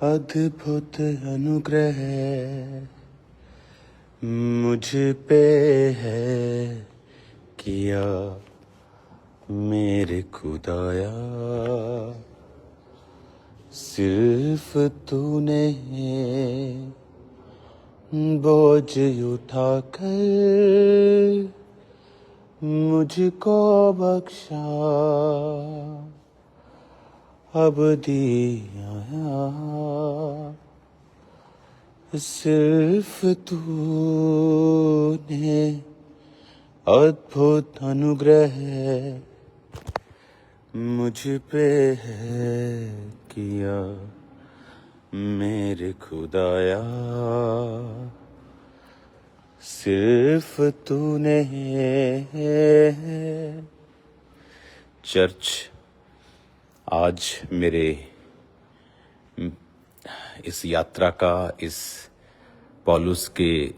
अद्भुत अनुग्रह मुझ पे है किया मेरे खुदाया। सिर्फ तूने बोझ उठा कर मुझको बख्शा, अब दिया सिर्फ तूने अद्भुत अनुग्रह मुझ पे है किया मेरे खुदाया। सिर्फ तूने चर्च, आज मेरे इस यात्रा का, इस पौलुस के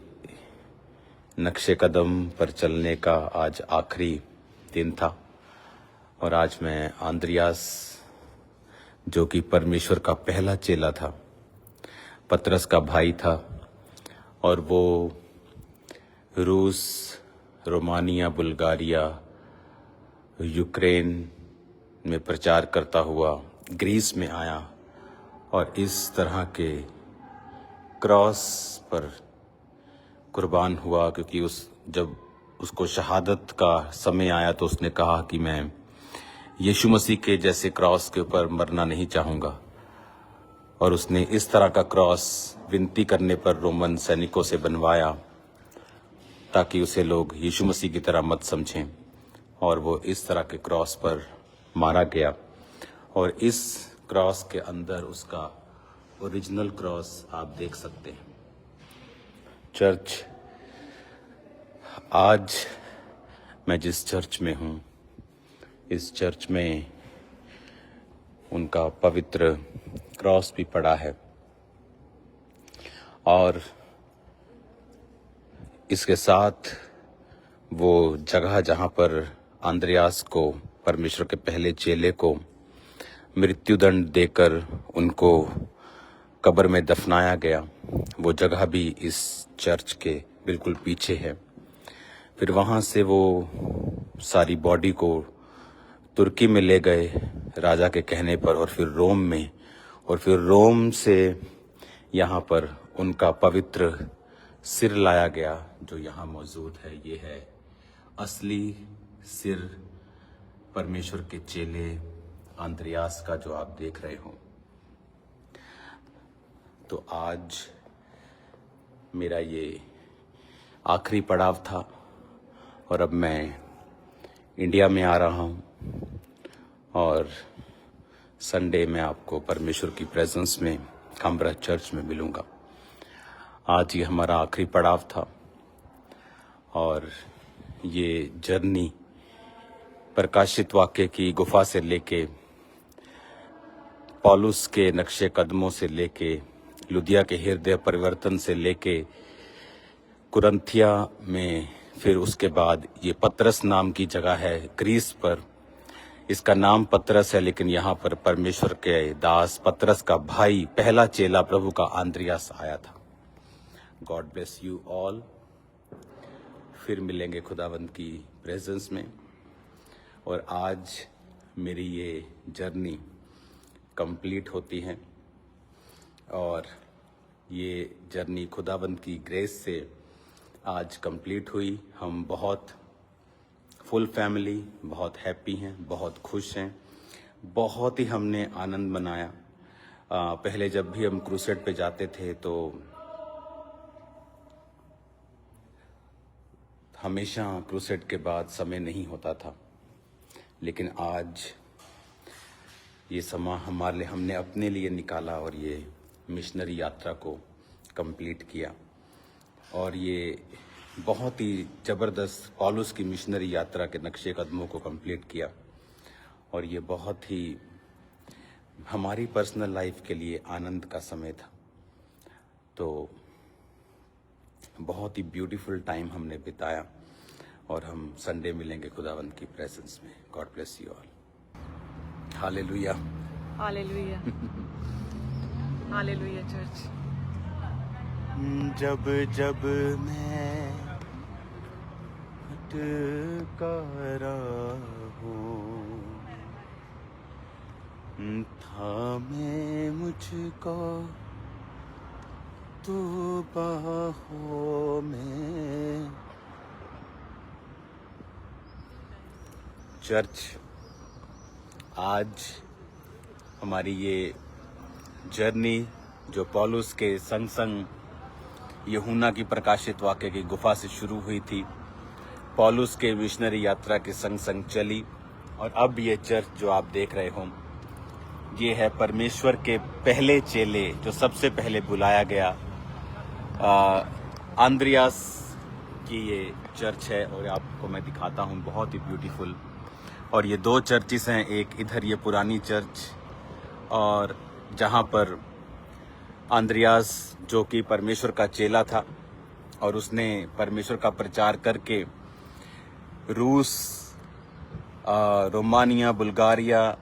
नक्शे कदम पर चलने का आज आखिरी दिन था। और आज मैं आंद्रियास, जो कि परमेश्वर का पहला चेला था, पतरस का भाई था, और वो रूस, रोमानिया, बुल्गारिया, यूक्रेन में प्रचार करता हुआ ग्रीस में आया और इस तरह के क्रॉस पर कुर्बान हुआ, क्योंकि जब उसको शहादत का समय आया तो उसने कहा कि मैं यीशु मसीह के जैसे क्रॉस के ऊपर मरना नहीं चाहूँगा। और उसने इस तरह का क्रॉस विनती करने पर रोमन सैनिकों से बनवाया ताकि उसे लोग यीशु मसीह की तरह मत समझें, और वो इस तरह के क्रॉस पर मारा गया। और इस क्रॉस के अंदर उसका ओरिजिनल क्रॉस आप देख सकते हैं। चर्च, आज मैं जिस चर्च में हूँ, इस चर्च में उनका पवित्र क्रॉस भी पड़ा है, और इसके साथ वो जगह जहाँ पर आंद्रियास को, परमेश्वर के पहले चेले को, मृत्युदंड देकर उनको कब्र में दफनाया गया, वो जगह भी इस चर्च के बिल्कुल पीछे है। फिर वहाँ से वो सारी बॉडी को तुर्की में ले गए राजा के कहने पर, और फिर रोम में, और फिर रोम से यहाँ पर उनका पवित्र सिर लाया गया, जो यहाँ मौजूद है। ये है असली सिर परमेश्वर के चेले आंद्रियास का, जो आप देख रहे हो। तो आज मेरा ये आखिरी पड़ाव था, और अब मैं इंडिया में आ रहा हूँ, और संडे में आपको परमेश्वर की प्रेजेंस में काम्ब्रा चर्च में मिलूँगा। आज ये हमारा आखिरी पड़ाव था, और ये जर्नी प्रकाशित वाक्य की गुफा से लेके, पौलुस के नक्शे कदमों से लेके, लुदिया के हृदय परिवर्तन से लेके, कुरंथिया में, फिर उसके बाद ये पतरस नाम की जगह है ग्रीस पर। इसका नाम पतरस है, लेकिन यहाँ पर परमेश्वर के दास पतरस का भाई, पहला चेला प्रभु का आंद्रियास आया था। God bless you all. फिर मिलेंगे खुदावंद की प्रेजेंस में। और आज मेरी ये जर्नी कंप्लीट होती है, और ये जर्नी खुदावंद की ग्रेस से आज कंप्लीट हुई। हम बहुत फुल फैमिली, बहुत हैप्पी हैं, बहुत खुश हैं, बहुत ही हमने आनंद मनाया। पहले जब भी हम क्रूसेड पे जाते थे तो हमेशा क्रूसेड के बाद समय नहीं होता था, लेकिन आज ये समा हमने अपने लिए निकाला और ये मिशनरी यात्रा को कंप्लीट किया। और ये बहुत ही ज़बरदस्त पौलुस की मिशनरी यात्रा के नक्शे कदमों को कंप्लीट किया, और ये बहुत ही हमारी पर्सनल लाइफ के लिए आनंद का समय था। तो बहुत ही ब्यूटीफुल टाइम हमने बिताया, और हम संडे मिलेंगे खुदावंद की प्रेजेंस में। God bless you all. Hallelujah, hallelujah. Hallelujah church. जब जब मैं भटका हूँ, थामे मुझको तू बाहों में। चर्च, आज हमारी ये जर्नी जो पौलुस के संग संग यूहन्ना की प्रकाशित वाक्य की गुफा से शुरू हुई थी, पौलुस के मिशनरी यात्रा के संग संग चली, और अब ये चर्च जो आप देख रहे हो, ये है परमेश्वर के पहले चेले जो सबसे पहले बुलाया गया आंद्रियास की ये चर्च है। और आपको मैं दिखाता हूँ, बहुत ही ब्यूटीफुल। और ये दो चर्चिस हैं, एक इधर ये पुरानी चर्च, और जहाँ पर आंद्रियास जो कि परमेश्वर का चेला था और उसने परमेश्वर का प्रचार करके रूस, रोमानिया, बुल्गारिया,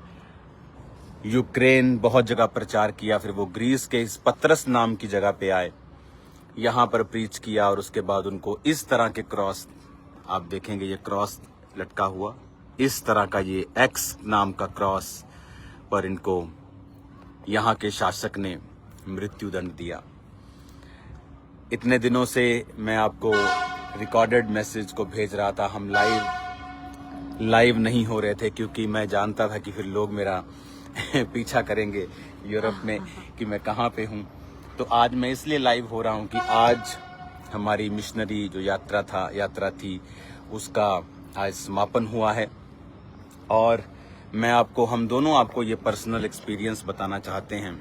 यूक्रेन बहुत जगह प्रचार किया। फिर वो ग्रीस के इस पतरस नाम की जगह पे आए, यहाँ पर प्रीच किया, और उसके बाद उनको इस तरह के क्रॉस, आप देखेंगे ये क्रॉस लटका हुआ, इस तरह का ये एक्स नाम का क्रॉस पर इनको यहाँ के शासक ने मृत्युदंड दिया। इतने दिनों से मैं आपको रिकॉर्डेड मैसेज को भेज रहा था, हम लाइव नहीं हो रहे थे क्योंकि मैं जानता था कि फिर लोग मेरा पीछा करेंगे यूरोप में कि मैं कहाँ पे हूँ। तो आज मैं इसलिए लाइव हो रहा हूँ कि आज हमारी मिशनरी जो यात्रा थी उसका आज समापन हुआ है, और हम दोनों आपको ये पर्सनल एक्सपीरियंस बताना चाहते हैं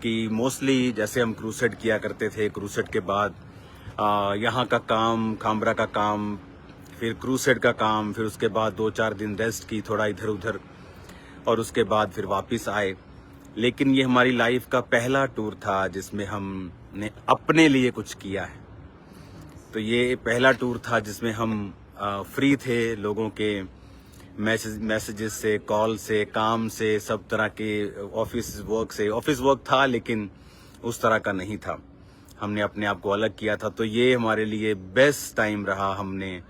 कि मोस्टली जैसे हम क्रूसेड किया करते थे, क्रूसेड के बाद यहाँ का काम, खामरा का काम, फिर क्रूसेड का काम, फिर उसके बाद 2-4 दिन रेस्ट की, थोड़ा इधर उधर, और उसके बाद फिर वापस आए। लेकिन ये हमारी लाइफ का पहला टूर था जिसमें हमने अपने लिए कुछ किया है। तो ये पहला टूर था जिसमें हम फ्री थे लोगों के मैसेजेस से, कॉल से, काम से, सब तरह के ऑफिस वर्क था, लेकिन उस तरह का नहीं था। हमने अपने आप को अलग किया था। तो ये हमारे लिए बेस्ट टाइम रहा। हमने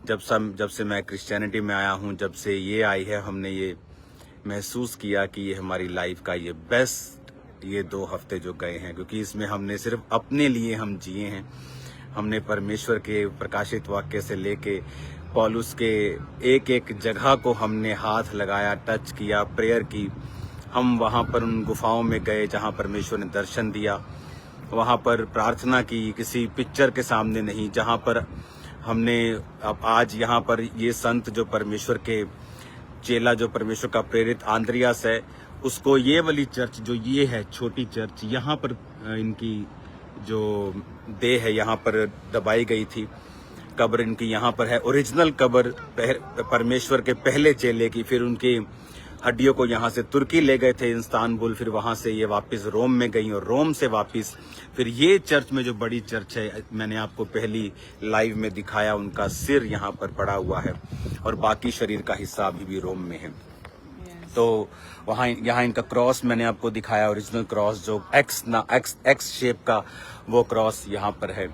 जब से मैं क्रिश्चियनिटी में आया हूँ, जब से ये आई है, हमने ये महसूस किया कि ये हमारी लाइफ का ये बेस्ट ये 2 हफ्ते जो गए हैं, क्योंकि इसमें हमने सिर्फ अपने लिए हम जिए हैं। हमने परमेश्वर के प्रकाशित वाक्य से लेके पौलुस के एक एक जगह को हमने हाथ लगाया, टच किया, प्रेयर की। हम वहाँ पर उन गुफाओं में गए जहाँ परमेश्वर ने दर्शन दिया, वहाँ पर प्रार्थना की, किसी पिक्चर के सामने नहीं, जहाँ पर हमने अब आज यहाँ पर ये संत जो परमेश्वर के चेला, जो परमेश्वर का प्रेरित आंद्रियास है, उसको ये वाली चर्च जो ये है छोटी चर्च, यहाँ पर इनकी जो देह है यहाँ पर दबाई गई थी, कब्र इनकी यहाँ पर है, ओरिजिनल कब्र परमेश्वर के पहले चेले की। फिर उनकी हड्डियों को यहाँ से तुर्की ले गए थे, इस्तांबुल, फिर वहाँ से ये वापस रोम में गई, और रोम से वापस फिर ये चर्च में जो बड़ी चर्च है, मैंने आपको पहली लाइव में दिखाया, उनका सिर यहाँ पर पड़ा हुआ है और बाकी शरीर का हिस्सा अभी भी रोम में है। तो वहाँ यहाँ इनका क्रॉस मैंने आपको दिखाया, ओरिजिनल क्रॉस जो एक्स शेप का वो क्रॉस यहाँ पर है।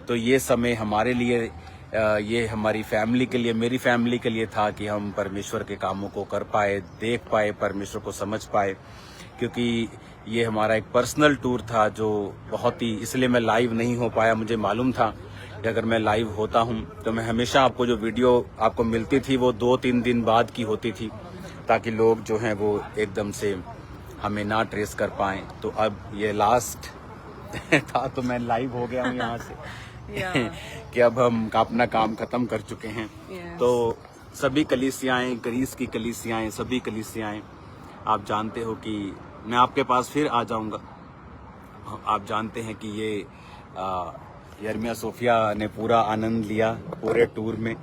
तो ये समय हमारे लिए, ये हमारी फैमिली के लिए, मेरी फैमिली के लिए था कि हम परमेश्वर के कामों को कर पाए, देख पाए, परमेश्वर को समझ पाए, क्योंकि ये हमारा एक पर्सनल टूर था जो बहुत ही, इसलिए मैं लाइव नहीं हो पाया। मुझे मालूम था कि अगर मैं लाइव होता हूँ तो मैं हमेशा आपको जो वीडियो आपको मिलती थी वो 2-3 दिन बाद की होती थी, ताकि लोग जो हैं वो एकदम से हमें ना ट्रेस कर पाएं। तो अब ये लास्ट था, तो मैं लाइव हो गया हूँ यहाँ से कि अब हम अपना काम खत्म कर चुके हैं। तो सभी कलीसियाएं, ग्रीस की कलीसियाएं, सभी कलीसियाएं, आप जानते हो कि मैं आपके पास फिर आ जाऊंगा। आप जानते हैं कि ये यर्मिया सोफिया ने पूरा आनंद लिया पूरे टूर में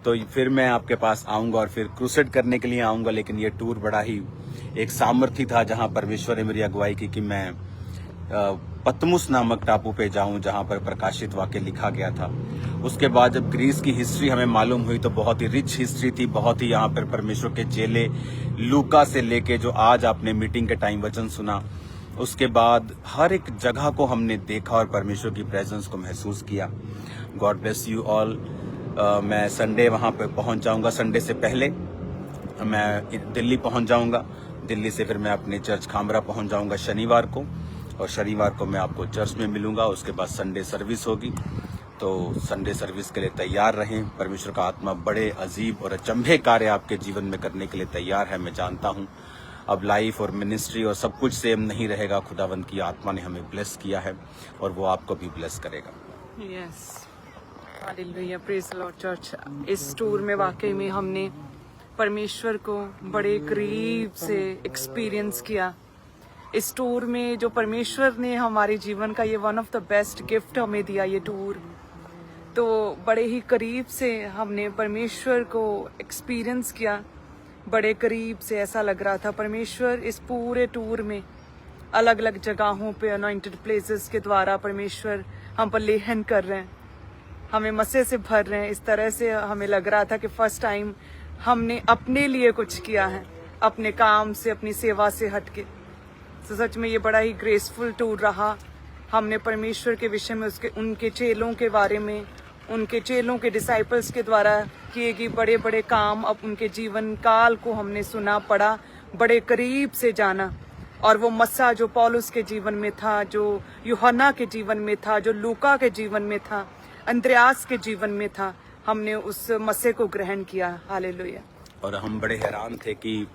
तो फिर मैं आपके पास आऊंगा और फिर क्रूसेड करने के लिए आऊंगा। लेकिन ये टूर बड़ा ही एक सामर्थ्य था, जहां परमेश्वर ने मेरी अगुवाई की कि मैं पतमुस नामक टापू पे जाऊं, जहां पर प्रकाशित वाक्य लिखा गया था। उसके बाद जब ग्रीस की हिस्ट्री हमें मालूम हुई तो बहुत ही रिच हिस्ट्री थी, बहुत ही यहाँ पर परमेश्वर के चेले लूका से लेके जो आज आपने मीटिंग के टाइम वचन सुना, उसके बाद हर एक जगह को हमने देखा और परमेश्वर की प्रेजेंस को महसूस किया। God bless you all. मैं संडे वहाँ पे पहुँच जाऊँगा। संडे से पहले मैं दिल्ली पहुँच जाऊँगा। दिल्ली से फिर मैं अपने चर्च खामरा पहुँच जाऊँगा शनिवार को, और शनिवार को मैं आपको चर्च में मिलूँगा। उसके बाद संडे सर्विस होगी, तो संडे सर्विस के लिए तैयार रहें। परमेश्वर का आत्मा बड़े अजीब और अचंभे कार्य आपके जीवन में करने के लिए तैयार है। मैं जानता हूँ अब लाइफ और मिनिस्ट्री और सब कुछ सेम नहीं रहेगा। खुदावंत की आत्मा ने हमें ब्लेस किया है और वो आपको भी ब्लेस करेगा। Yes, hallelujah, praise the Lord church. इस टूर में वाकई में हमने परमेश्वर को बड़े करीब से एक्सपीरियंस किया। इस टूर में जो परमेश्वर ने हमारे जीवन का ये one of the best gift हमें दिया, ये टूर, तो बड़े ही करीब से हमने परमेश्वर को एक्सपीरियंस किया। बड़े करीब से ऐसा लग रहा था परमेश्वर इस पूरे टूर में अलग अलग जगहों पे अनॉइंटेड प्लेसेस के द्वारा परमेश्वर हम पर लेहन कर रहे हैं, हमें मसे से भर रहे हैं। इस तरह से हमें लग रहा था कि फर्स्ट टाइम हमने अपने लिए कुछ किया है, अपने काम से, अपनी सेवा से हटके। तो सच में ये बड़ा ही ग्रेसफुल टूर रहा। हमने परमेश्वर के विषय में, उसके उनके चेलों के बारे में, उनके चेलों के डिसाइपल्स के द्वारा किए गए बड़े बड़े काम, अब उनके जीवन काल को हमने सुना, पढ़ा, बड़े करीब से जाना। और वो मस्सा जो पौलुस के जीवन में था, जो यूहन्ना के जीवन में था, जो लूका के जीवन में था, अंद्रयास के जीवन में था, हमने उस मस्से को ग्रहण किया। हालेलुया। और हम बड़े हैरान थे कि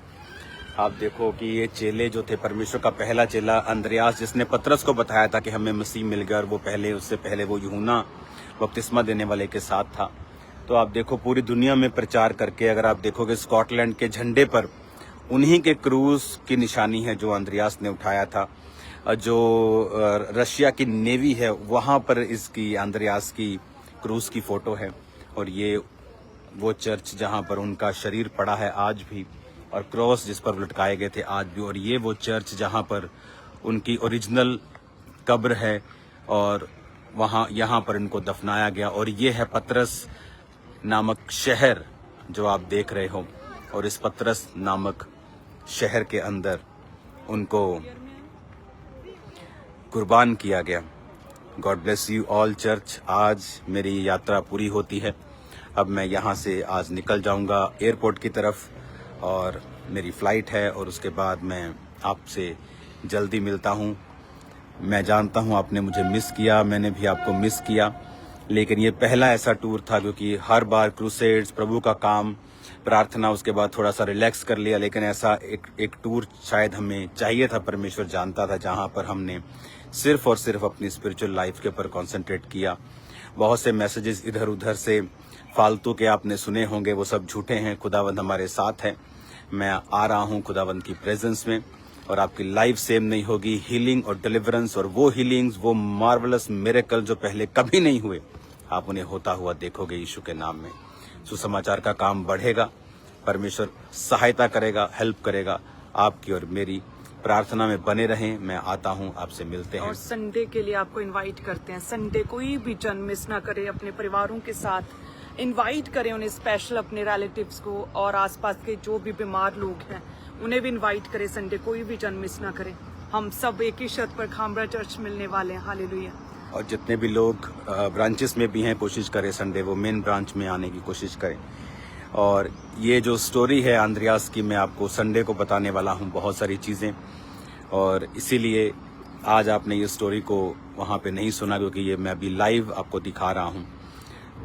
आप देखो कि ये चेले जो थे, परमेश्वर का पहला चेला अंद्रयास, जिसने पतरस को बताया था कि हमें मसीह मिल गया, और वो पहले, उससे पहले वो यूहन्ना बपतिस्मा देने वाले के साथ था। तो आप देखो पूरी दुनिया में प्रचार करके, अगर आप देखोगे स्कॉटलैंड के झंडे पर उन्हीं के क्रूज की निशानी है जो अंद्रयास ने उठाया था। जो रशिया की नेवी है वहाँ पर इसकी, अंद्रयास की क्रूज की फोटो है। और ये वो चर्च जहाँ पर उनका शरीर पड़ा है आज भी, और क्रॉस जिस पर लटकाए गए थे आज भी। और ये वो चर्च जहाँ पर उनकी ओरिजिनल कब्र है, और वहाँ यहाँ पर इनको दफनाया गया। और ये है पतरस नामक शहर जो आप देख रहे हो, और इस पतरस नामक शहर के अंदर उनको कुर्बान किया गया। God bless you all church. आज मेरी यात्रा पूरी होती है। अब मैं यहाँ से आज निकल जाऊँगा एयरपोर्ट की तरफ, और मेरी फ़्लाइट है, और उसके बाद मैं आपसे जल्दी मिलता हूँ। मैं जानता हूँ आपने मुझे मिस किया, मैंने भी आपको मिस किया, लेकिन ये पहला ऐसा टूर था, क्योंकि हर बार क्रूसेड्स, प्रभु का काम, प्रार्थना, उसके बाद थोड़ा सा रिलैक्स कर लिया। लेकिन ऐसा एक टूर शायद हमें चाहिए था, परमेश्वर जानता था, जहाँ पर हमने सिर्फ और सिर्फ अपनी स्पिरिचुअल लाइफ के ऊपर कॉन्सेंट्रेट किया। बहुत से मैसेजेस इधर उधर से फालतू के आपने सुने होंगे, वो सब झूठे हैं। खुदावंद हमारे साथ है। मैं आ रहा हूँ खुदावंद की प्रेजेंस में, और आपकी लाइफ सेम नहीं होगी। हीलिंग और डिलीवरेंस, और वो हीलिंग्स, वो मार्वलस मिरेकल जो पहले कभी नहीं हुए, आप उन्हें होता हुआ देखोगे यीशु के नाम में। सुसमाचार का काम बढ़ेगा, परमेश्वर सहायता करेगा, हेल्प करेगा आपकी और मेरी। प्रार्थना में बने रहें। मैं आता हूँ, आपसे मिलते हैं। और संडे के लिए आपको इनवाइट करते हैं। संडे कोई भी जन मिस ना करे, अपने परिवारों के साथ इनवाइट करें उन्हें, स्पेशल अपने रिलेटिव्स को, और आसपास के जो भी बीमार लोग हैं उन्हें भी इनवाइट करें। संडे कोई भी जन मिस ना करें। हम सब एक ही छत पर खामरा चर्च मिलने वाले हैं। हालेलुया। और जितने भी लोग ब्रांचेस में भी हैं, कोशिश करें संडे वो मेन ब्रांच में आने की कोशिश करें। और ये जो स्टोरी है अंद्रयास की, मैं आपको संडे को बताने वाला हूँ बहुत सारी चीज़ें, और इसीलिए आज आपने ये स्टोरी को वहाँ पे नहीं सुना, क्योंकि ये मैं अभी लाइव आपको दिखा रहा हूँ।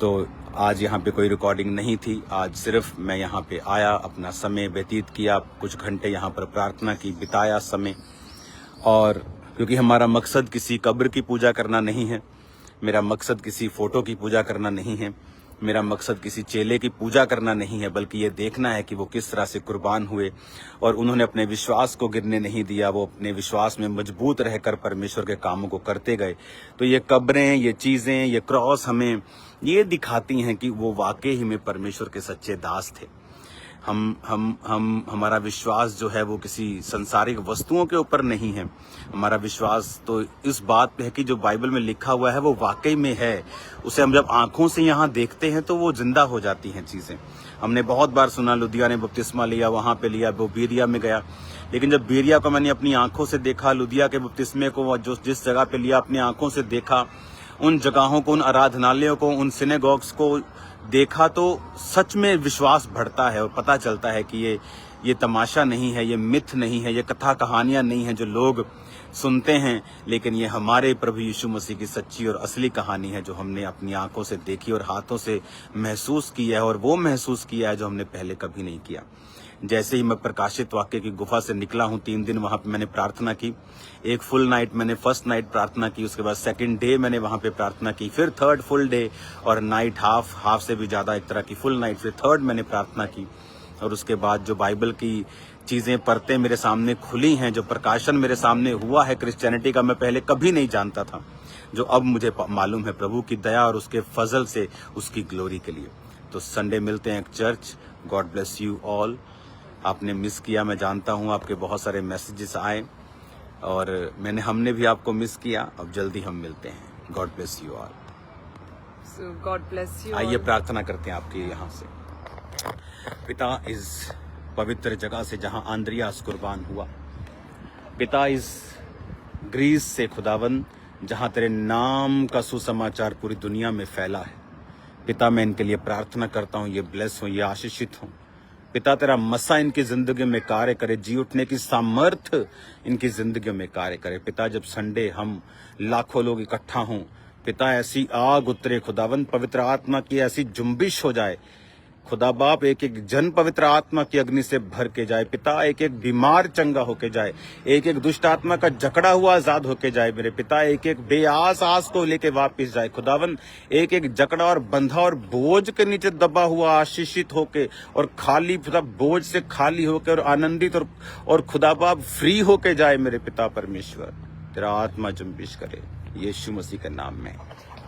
तो आज यहाँ पे कोई रिकॉर्डिंग नहीं थी। आज सिर्फ मैं यहाँ पे आया, अपना समय व्यतीत किया, कुछ घंटे यहाँ पर प्रार्थना की, बिताया समय। और क्योंकि हमारा मकसद किसी कब्र की पूजा करना नहीं है, मेरा मकसद किसी फोटो की पूजा करना नहीं है, मेरा मकसद किसी चेले की पूजा करना नहीं है, बल्कि ये देखना है कि वो किस तरह से कुर्बान हुए और उन्होंने अपने विश्वास को गिरने नहीं दिया। वो अपने विश्वास में मजबूत रहकर परमेश्वर के कामों को करते गए। तो ये कब्रें, ये चीज़ें, ये क्रॉस हमें ये दिखाती हैं कि वो वाकई ही में परमेश्वर के सच्चे दास थे। हमारा विश्वास जो है वो किसी संसारिक वस्तुओं के ऊपर नहीं है। हमारा विश्वास तो इस बात पे है कि जो बाइबल में लिखा हुआ है वो वाकई में है। उसे हम जब आंखों से यहाँ देखते हैं तो वो जिंदा हो जाती हैं चीज़ें। हमने बहुत बार सुना, लुधियाना ने बपतिस्मा लिया, वहाँ पे लिया, वो बीरिया में गया। लेकिन जब बेरिया को मैंने अपनी आंखों से देखा, लुदिया के बपतिस्मे को जो जिस जगह पे लिया अपनी आंखों से देखा, उन जगहों को, उन आराधनालयों को, उन सिनेगॉग्स को देखा, तो सच में विश्वास बढ़ता है और पता चलता है कि ये तमाशा नहीं है, ये मिथ नहीं है, ये कथा कहानियां नहीं है जो लोग सुनते हैं, लेकिन ये हमारे प्रभु यीशु मसीह की सच्ची और असली कहानी है जो हमने अपनी आंखों से देखी और हाथों से महसूस किया है, और वो महसूस किया है जो हमने पहले कभी नहीं किया। जैसे ही मैं प्रकाशित वाक्य की गुफा से निकला हूँ, 3 दिन वहां पे मैंने प्रार्थना की। एक फुल नाइट मैंने फर्स्ट नाइट प्रार्थना की, उसके बाद सेकंड डे मैंने वहां पे प्रार्थना की, फिर थर्ड फुल डे और नाइट हाफ से भी ज्यादा, एक तरह की फुल नाइट, फिर थर्ड मैंने प्रार्थना की। और उसके बाद जो बाइबल की चीजें परतें मेरे सामने खुली हैं, जो प्रकाशन मेरे सामने हुआ है क्रिश्चियनिटी का, मैं पहले कभी नहीं जानता था, जो अब मुझे मालूम है प्रभु की दया और उसके फजल से, उसकी ग्लोरी के लिए। तो संडे मिलते हैं एक church. God bless you all. आपने मिस किया, मैं जानता हूँ, आपके बहुत सारे मैसेजेस आए और हमने भी आपको मिस किया। अब जल्दी हम मिलते हैं। God bless you all. So God bless you आइए all. प्रार्थना करते हैं आपके यहाँ से। पिता, इस पवित्र जगह से जहां आंद्रियास कुर्बान हुआ, पिता इस ग्रीस से खुदावन जहां तेरे नाम का सुसमाचार पूरी दुनिया में फैला है, पिता मैं इनके लिए प्रार्थना करता हूं, ये ब्लेस हो, ये आशीषित हो। पिता तेरा मसा इनकी जिंदगी में कार्य करे, जी उठने की सामर्थ्य इनकी जिंदगी में कार्य करे। पिता जब संडे हम लाखों लोग इकट्ठा हों, पिता ऐसी आग उतरे खुदावन, पवित्र आत्मा की ऐसी जुम्बिश हो जाए खुदा बाप, एक एक जन पवित्र आत्मा की अग्नि से भर के जाए। पिता एक एक बीमार चंगा होके जाए, एक एक दुष्ट आत्मा का जकड़ा हुआ आजाद होके जाए। मेरे पिता एक एक बेआस आस को लेके वापिस जाए खुदावन, एक एक जकड़ा और बंधा और बोझ के नीचे दबा हुआ आशीषित होके और खाली, पिता बोझ से खाली होके और आनंदित और खुदा बाप फ्री होके जाए। मेरे पिता परमेश्वर तेरा आत्मा जुम्बिश करे यीशु मसीह के नाम में,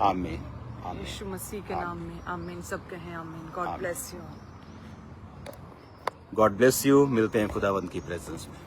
आमीन। यीशु मसीह के नाम में आमीन। सब कहें आमीन। God bless you. God bless you. मिलते हैं खुदावंत की प्रेजेंस में।